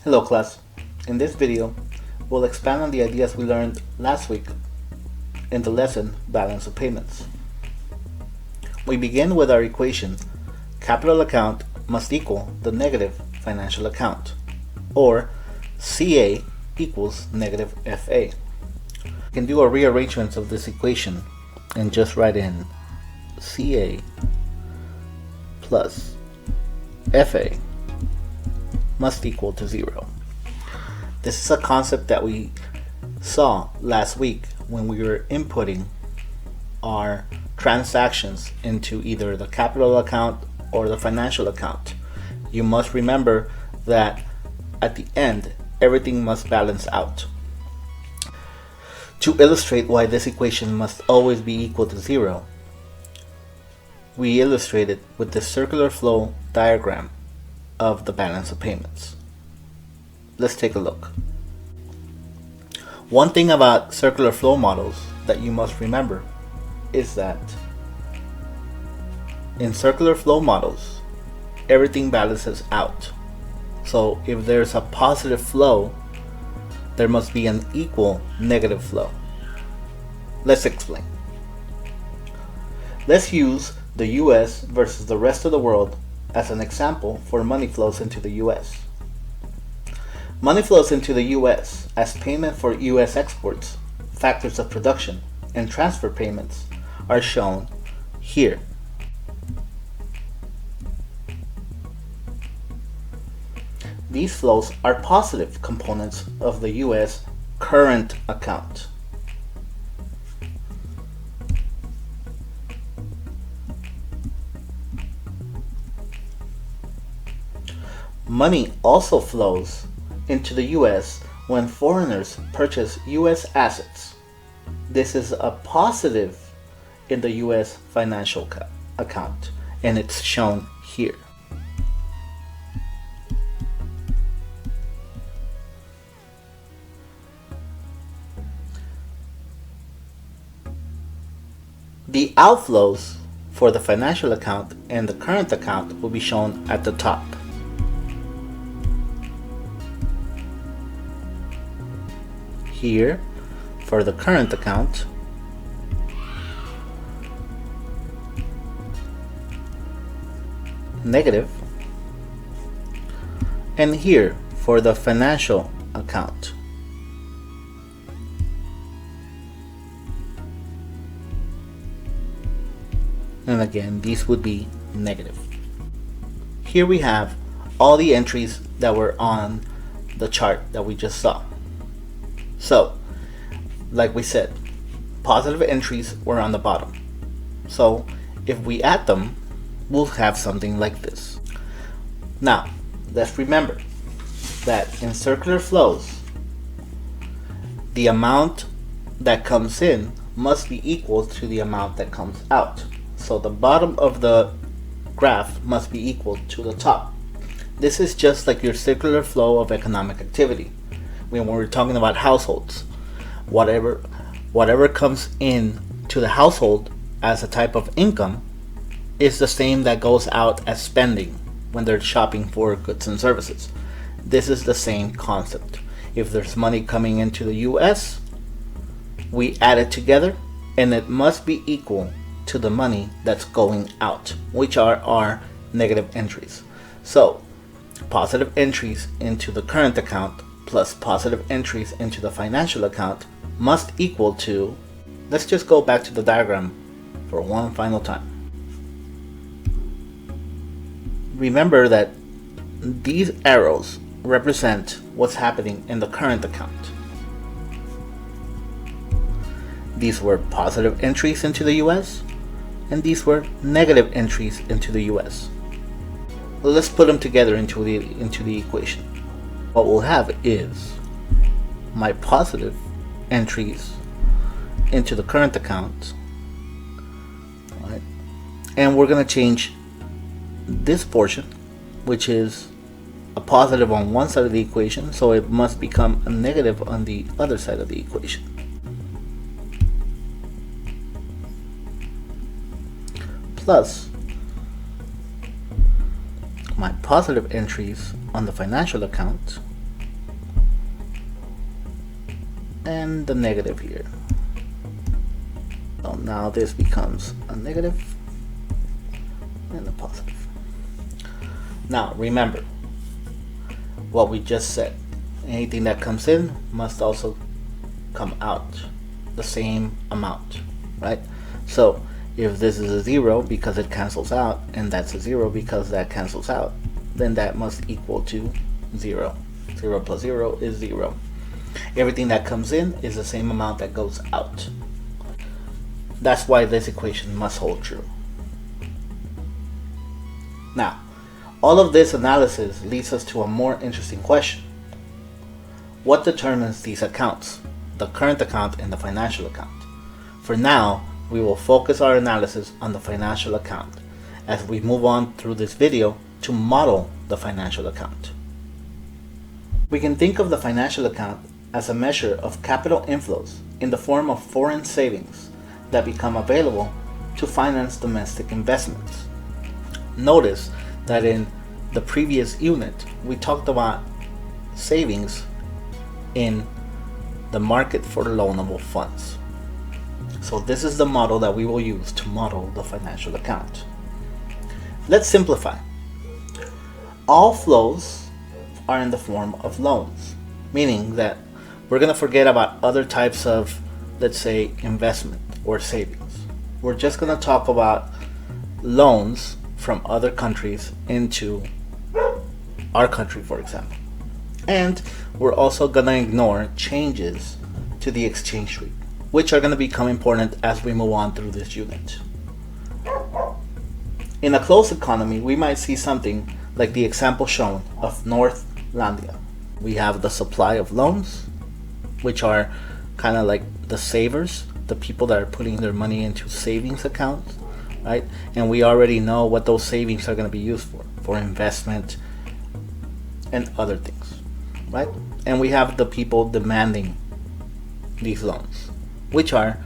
Hello class. In this video, we'll expand on the ideas we learned last week in the lesson Balance of Payments. We begin with our equation, capital account must equal the negative financial account, or CA equals negative FA. We can do a rearrangement of this equation and just write in CA plus FA must equal to 0. This is a concept that we saw last week when we were inputting our transactions into either the capital account or the financial account. You must remember that at the end, everything must balance out. To illustrate why this equation must always be equal to 0, we illustrate it with the circular flow diagram of the balance of payments. Let's take a look. One thing about circular flow models that you must remember is that in circular flow models, everything balances out. So if there's a positive flow, there must be an equal negative flow. Let's explain. Let's use the US versus the rest of the world as an example for money flows into the US. Money flows into the US as payment for US exports, factors of production, and transfer payments are shown here. These flows are positive components of the US current account. Money also flows into the US when foreigners purchase US assets. This is a positive in the US financial account, and it's shown here. The outflows for the financial account and the current account will be shown at the top. Here for the current account, negative, and here for the financial account. And again, these would be negative. Here we have all the entries that were on the chart that we just saw. So, like we said, positive entries were on the bottom. So, if we add them, we'll have something like this. Now, let's remember that in circular flows, the amount that comes in must be equal to the amount that comes out. So the bottom of the graph must be equal to the top. This is just like your circular flow of economic activity. When we're talking about households, whatever comes in to the household as a type of income is the same that goes out as spending when they're shopping for goods and services. This is the same concept. If there's money coming into the US, we add it together and it must be equal to the money that's going out, which are our negative entries. So positive entries into the current account plus positive entries into the financial account must equal to, let's just go back to the diagram for one final time. Remember that these arrows represent what's happening in the current account. These were positive entries into the US, and these were negative entries into the US. Well, let's put them together into the equation. What we'll have is my positive entries into the current account, right? And we're going to change this portion, which is a positive on one side of the equation, so it must become a negative on the other side of the equation. Plus my positive entries on the financial account and the negative here. So now this becomes a negative and a positive. Now remember what we just said. Anything that comes in must also come out the same amount, right? So if this is a 0 because it cancels out, and that's a 0 because that cancels out, then that must equal to 0. 0 plus 0 is 0. Everything that comes in is the same amount that goes out. That's why this equation must hold true. Now, all of this analysis leads us to a more interesting question. What determines these accounts, the current account and the financial account? For now, we will focus our analysis on the financial account as we move on through this video to model the financial account. We can think of the financial account as a measure of capital inflows in the form of foreign savings that become available to finance domestic investments. Notice that in the previous unit, we talked about savings in the market for loanable funds. So this is the model that we will use to model the financial account. Let's simplify. All flows are in the form of loans, meaning that we're going to forget about other types of, let's say, investment or savings. We're just going to talk about loans from other countries into our country, for example. And we're also going to ignore changes to the exchange rate, which are going to become important as we move on through this unit. In a closed economy, we might see something like the example shown of Northlandia. We have the supply of loans, which are kind of like the savers, the people that are putting their money into savings accounts, right? And we already know what those savings are going to be used for investment and other things, right? And we have the people demanding these loans, which are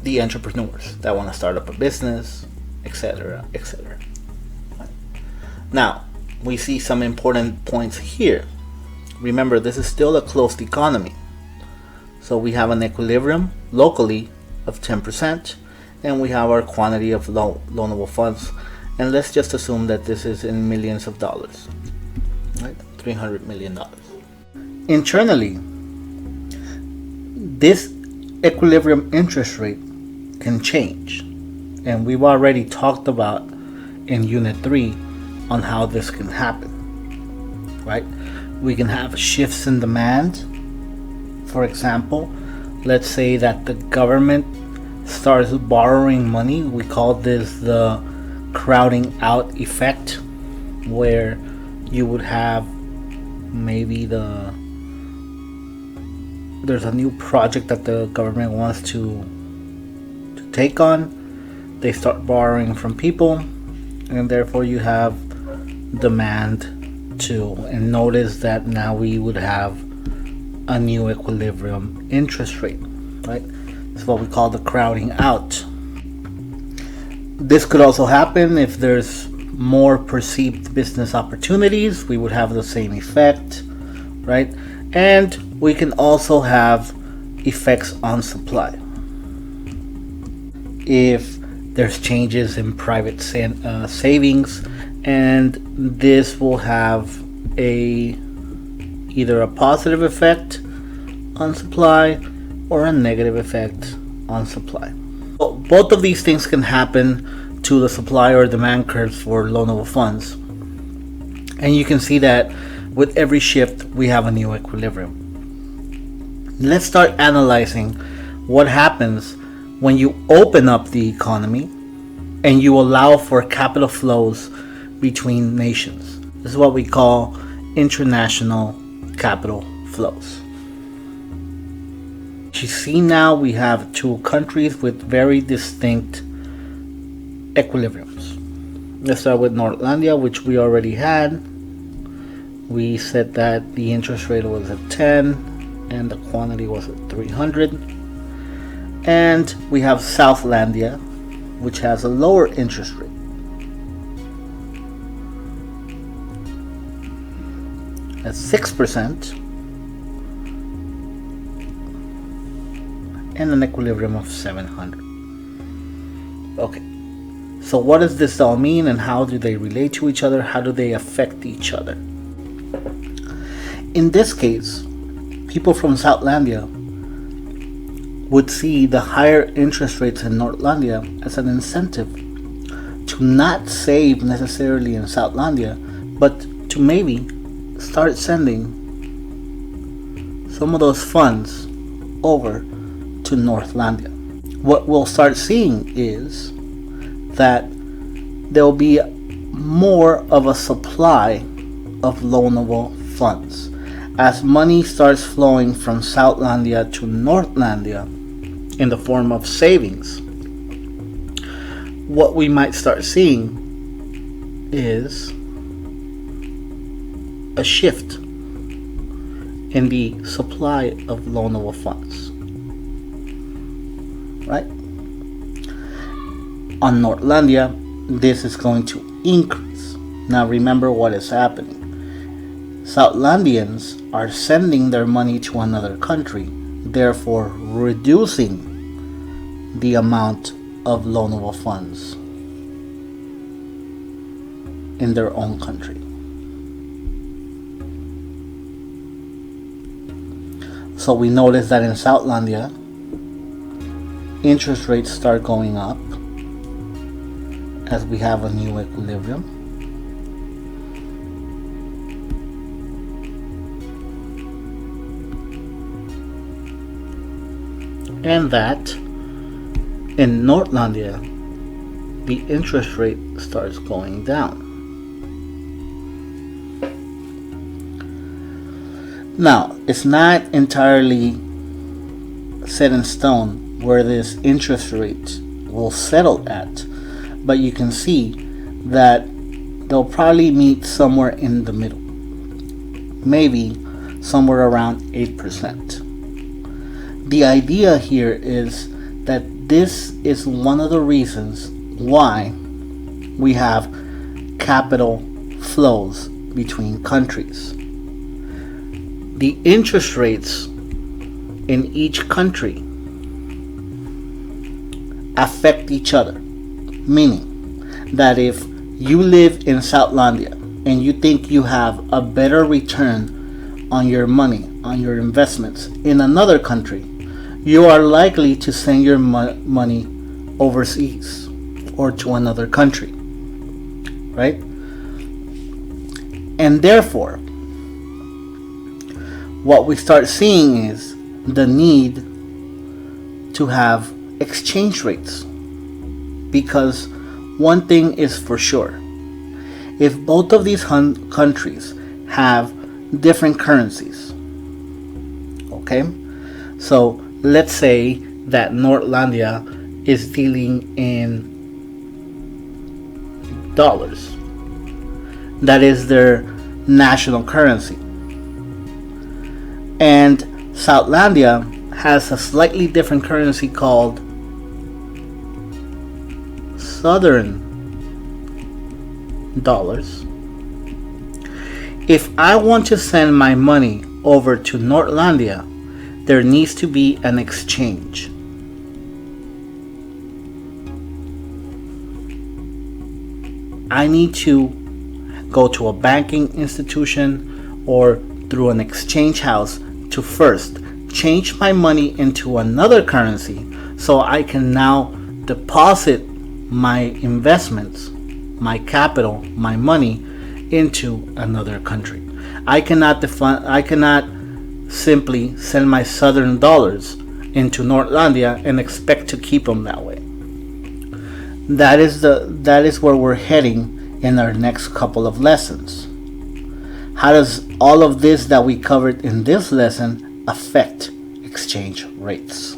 the entrepreneurs that want to start up a business, etc., etc. Right? Now, we see some important points here. Remember, this is still a closed economy. So we have an equilibrium locally of 10%, and we have our quantity of loanable funds. And let's just assume that this is in millions of dollars, right? $300 million. Internally, this equilibrium interest rate can change. And we've already talked about in Unit 3 on how this can happen, right? We can have shifts in demand. For example, let's say that the government starts borrowing money. We call this the crowding out effect, where you would have maybe there's a new project that the government wants to take on. They start borrowing from people, and therefore you have demand too. And notice that now we would have a new equilibrium interest rate, right? It's what we call the crowding out. This could also happen if there's more perceived business opportunities. We would have the same effect, right? And we can also have effects on supply. If there's changes in private savings, and this will have either a positive effect on supply or a negative effect on supply. Well, both of these things can happen to the supply or demand curves for loanable funds. And you can see that with every shift, we have a new equilibrium. Let's start analyzing what happens when you open up the economy and you allow for capital flows between nations. This is what we call international capital flows. You see, now we have two countries with very distinct equilibriums. Let's start with Northlandia, which we already had. We said that the interest rate was at 10 and the quantity was at 300. And we have Southlandia, which has a lower interest rate. At 6%. and an equilibrium of 700. Okay, so what does this all mean, and how do they relate to each other? How do they affect each other? In this case, people from Southlandia would see the higher interest rates in Nordlandia as an incentive to not save necessarily in Southlandia, but to maybe start sending some of those funds over to Northlandia. What we'll start seeing is that there'll be more of a supply of loanable funds. As money starts flowing from Southlandia to Northlandia in the form of savings, what we might start seeing is a shift in the supply of loanable funds. Right? On Northlandia, this is going to increase. Now remember what is happening. Southlandians are sending their money to another country, therefore reducing the amount of loanable funds in their own country. So we notice that in Southlandia, interest rates start going up as we have a new equilibrium. And that in Nordlandia, the interest rate starts going down. Now, it's not entirely set in stone where this interest rate will settle at, but you can see that they'll probably meet somewhere in the middle, maybe somewhere around 8%. The idea here is that this is one of the reasons why we have capital flows between countries. The interest rates in each country affect each other, meaning that if you live in Southlandia and you think you have a better return on your money, on your investments in another country, you are likely to send your money overseas or to another country, right? And therefore, what we start seeing is the need to have exchange rates, because one thing is for sure: if both of these countries have different currencies, okay, so let's say that Nordlandia is dealing in dollars, that is their national currency, and Southlandia has a slightly different currency called Southern dollars. If I want to send my money over to Nordlandia, there needs to be an exchange. I need to go to a banking institution or through an exchange house to first change my money into another currency so I can now deposit my investments, my capital, my money into another country. I cannot simply send my Southern dollars into Nordlandia and expect to keep them that way. That is where we're heading in our next couple of lessons. How does all of this that we covered in this lesson affect exchange rates?